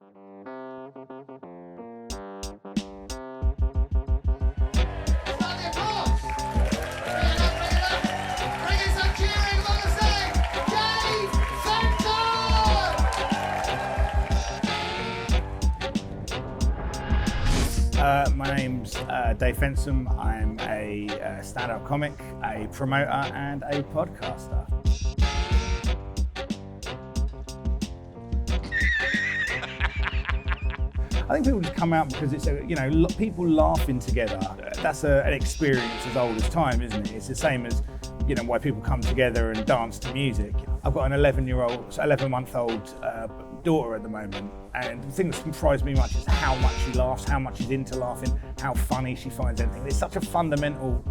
My name's Dave Fensome. I'm a stand-up comic, a promoter and a podcaster. I think people just come out because it's people laughing together. That's an experience as old as time, isn't it? It's the same as why people come together and dance to music. I've got an 11-month-old daughter at the moment, and the thing that surprised me much is how much she laughs, how much she's into laughing, how funny she finds anything. It's such a fundamental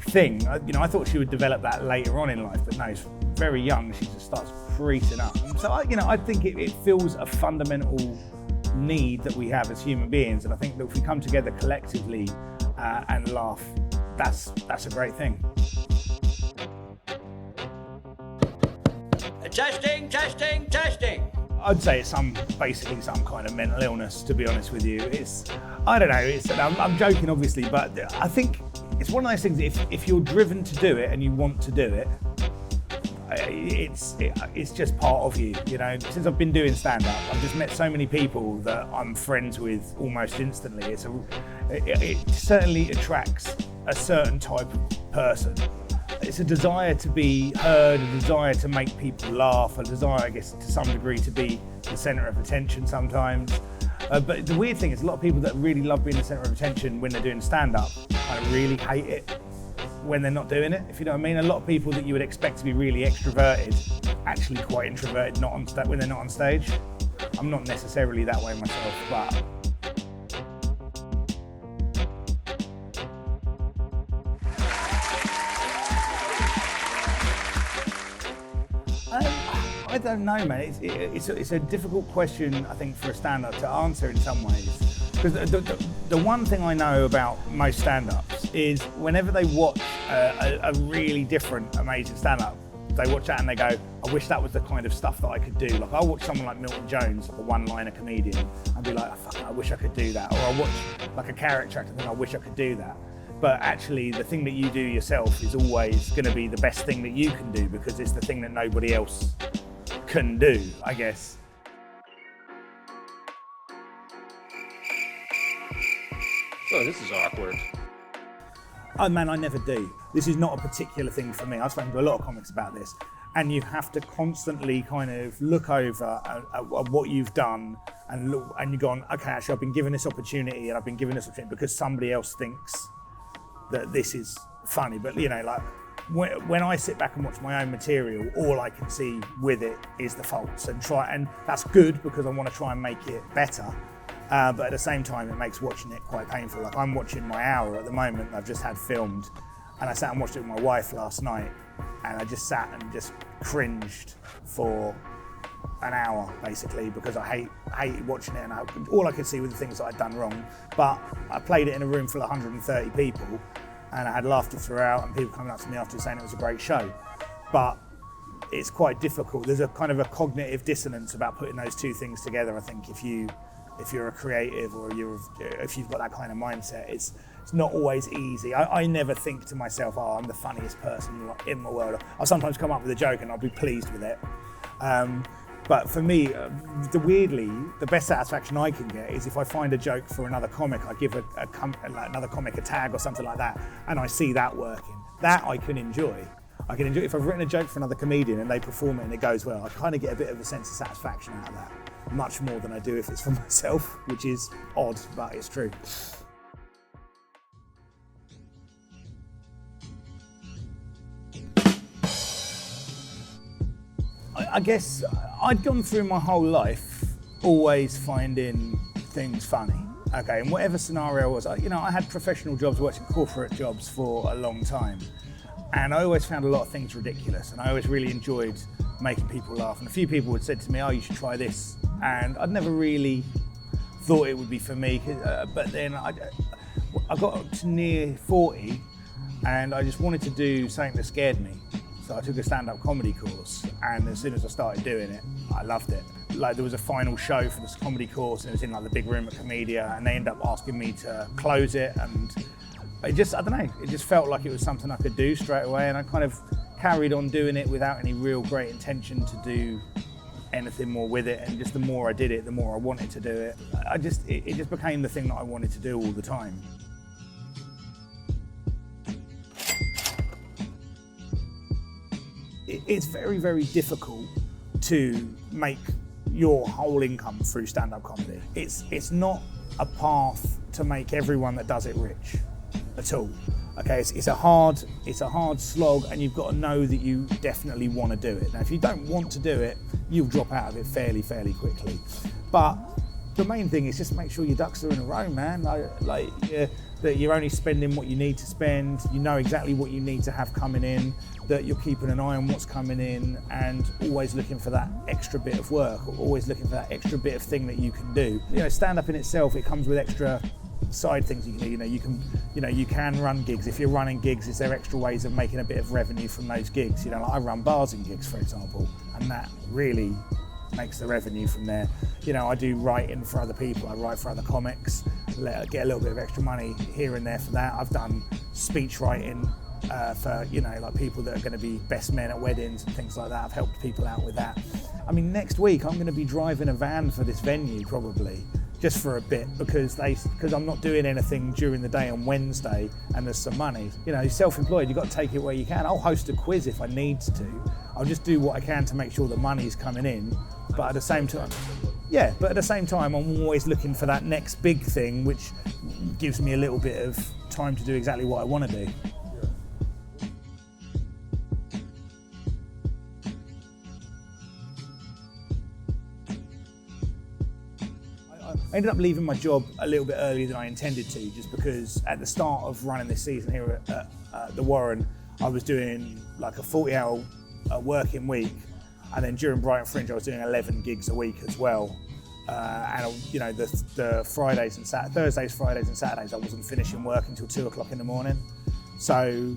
thing. I thought she would develop that later on in life, but no, she's very young. She just starts creasing up. So I think it fills a fundamental need that we have as human beings, and I think that if we come together collectively and laugh, that's a great thing. Testing. I'd say it's basically some kind of mental illness, to be honest with you. I'm joking obviously, but I think it's one of those things, if you're driven to do it and you want to do it, it's just part of you. Since I've been doing stand-up, I've just met so many people that I'm friends with almost instantly. It certainly attracts a certain type of person. It's a desire to be heard, a desire to make people laugh, a desire, I guess, to some degree to be the centre of attention sometimes. But the weird thing is a lot of people that really love being the centre of attention when they're doing stand-up kind of really hate it when they're not doing it, if you know what I mean. A lot of people that you would expect to be really extroverted, actually quite introverted when they're not on stage. I'm not necessarily that way myself, but I don't know, man. It's a difficult question, I think, for a stand-up to answer in some ways. Because the one thing I know about most stand-ups is whenever they watch a really different, amazing stand-up, they watch that and they go, I wish that was the kind of stuff that I could do. Like, I'll watch someone like Milton Jones, like a one-liner comedian, and be like, oh, fuck, I wish I could do that. Or I'll watch like a character actor and think, I wish I could do that. But actually, the thing that you do yourself is always going to be the best thing that you can do, because it's the thing that nobody else can do, I guess. Oh, this is awkward. Oh man, I never do. This is not a particular thing for me. I've spoken to a lot of comics about this, and you have to constantly kind of look over at what you've done and you've gone, okay, actually I've been given this opportunity and I've been given this opportunity because somebody else thinks that this is funny. But like, when I sit back and watch my own material, all I can see with it is the faults, and that's good because I want to try and make it better. But at the same time, it makes watching it quite painful. Like, I'm watching my hour at the moment I've just had filmed, and I sat and watched it with my wife last night, and I just sat and just cringed for an hour basically, because I hated watching it, and all I could see were the things that I'd done wrong. But I played it in a room full of 130 people, and I had laughter throughout, and people coming up to me after saying it was a great show. But it's quite difficult. There's a kind of a cognitive dissonance about putting those two things together. I think if you're a creative, or if you've got that kind of mindset, it's not always easy. I never think to myself, oh, I'm the funniest person in the world. I'll sometimes come up with a joke and I'll be pleased with it. But for me, weirdly, the best satisfaction I can get is if I find a joke for another comic, I give another comic a tag or something like that, and I see that working. That I can enjoy. If I've written a joke for another comedian and they perform it and it goes well, I kind of get a bit of a sense of satisfaction out of that. Much more than I do if it's for myself, which is odd, but it's true. I guess I'd gone through my whole life always finding things funny. Okay, in whatever scenario it was, I had professional jobs, worked in corporate jobs for a long time, and I always found a lot of things ridiculous, and I always really enjoyed making people laugh. And a few people had said to me, oh, you should try this, and I'd never really thought it would be for me, but then I got to near 40 and I just wanted to do something that scared me. So I took a stand-up comedy course, and as soon as I started doing it, I loved it. like there was a final show for this comedy course, and it was in like the big room at Comedia, and they ended up asking me to close it, and I don't know, it just felt like it was something I could do straight away, and I kind of carried on doing it without any real great intention to do anything more with it, and just the more I did it, the more I wanted to do it. It just became the thing that I wanted to do all the time. It's very, very difficult to make your whole income through stand-up comedy. It's not a path to make everyone that does it rich at all. Okay, it's a hard slog, and you've got to know that you definitely want to do it. Now, if you don't want to do it, you'll drop out of it fairly quickly. But the main thing is just make sure your ducks are in a row, man. That you're only spending what you need to spend. You know exactly what you need to have coming in. That you're keeping an eye on what's coming in, and always looking for that extra bit of work, or always looking for that extra bit of thing that you can do. You know, stand up in itself, it comes with extra side things you can do. You can run gigs. If you're running gigs, is there extra ways of making a bit of revenue from those gigs? You know, like I run bars in gigs, for example, and that really makes the revenue from there. You know, I do writing for other people. I write for other comics, get a little bit of extra money here and there for that. I've done speech writing for, you know, like people that are going to be best men at weddings and things like that. I've helped people out with that. I mean, next week I'm going to be driving a van for this venue probably, just for a bit, because I'm not doing anything during the day on Wednesday, and there's some money. You know, you're self-employed, you've got to take it where you can. I'll host a quiz if I need to. I'll just do what I can to make sure the money's coming in. But at the same time, I'm always looking for that next big thing, which gives me a little bit of time to do exactly what I want to do. I ended up leaving my job a little bit earlier than I intended to, just because at the start of running this season here at the Warren, I was doing like a 40-hour working week, and then during Brighton Fringe I was doing 11 gigs a week as well. And you know, the Thursdays, Fridays and Saturdays I wasn't finishing work until 2 o'clock in the morning. So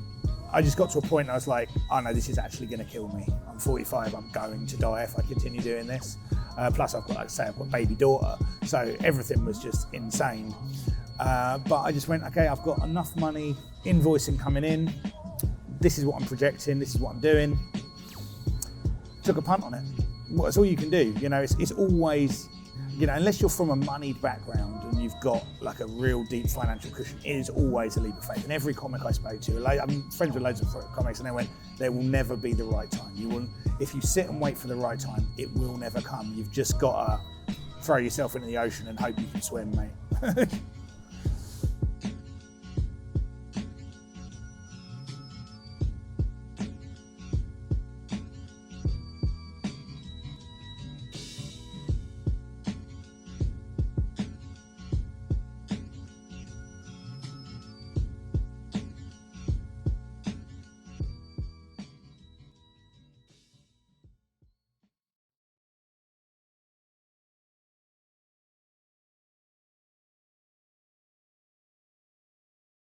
I just got to a point I was like, oh no, this is actually going to kill me. I'm 45, I'm going to die if I continue doing this. Plus I've got, like I say, I've got a baby daughter, so everything was just insane. But I just went, okay, I've got enough money, invoicing coming in, this is what I'm projecting, this is what I'm doing. Took a punt on it. Well, that's all you can do. You know, it's always, you know, unless you're from a moneyed background and you've got like a real deep financial cushion, it is always a leap of faith. And every comic I spoke to, I'm friends with loads of comics, and they went, there will never be the right time. If you sit and wait for the right time, it will never come. You've just got to throw yourself into the ocean and hope you can swim, mate.